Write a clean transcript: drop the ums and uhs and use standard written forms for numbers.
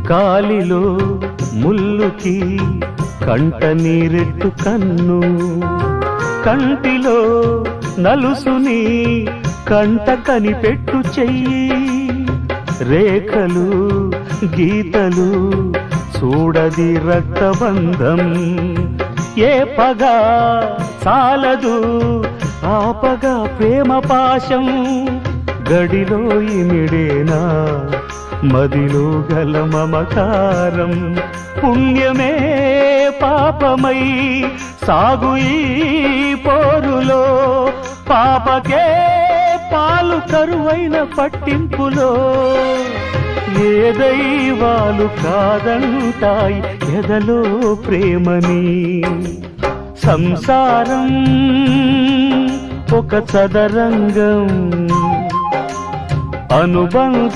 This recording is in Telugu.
కాలిలో ముల్లుకి కంట నీరెట్టు కన్ను, కంటిలో నలుసుని కంట కనిపెట్టు చెయ్యి, రేఖలు గీతలు చూడది రక్తబంధం, ఏ పగ చాలదు ఆపగా ప్రేమ పాశం, గడిలో ఇమిడేనా మదిలో గల మమకారం, పుణ్యమే పాపమై సాగు ఈ పోరులో, పాపకే పాలు కరువైన పట్టింపులో, ఏ దైవాలు కాదంటాయి ఎదలో ప్రేమని, సంసారం ఒక చదరంగం అనుబంధం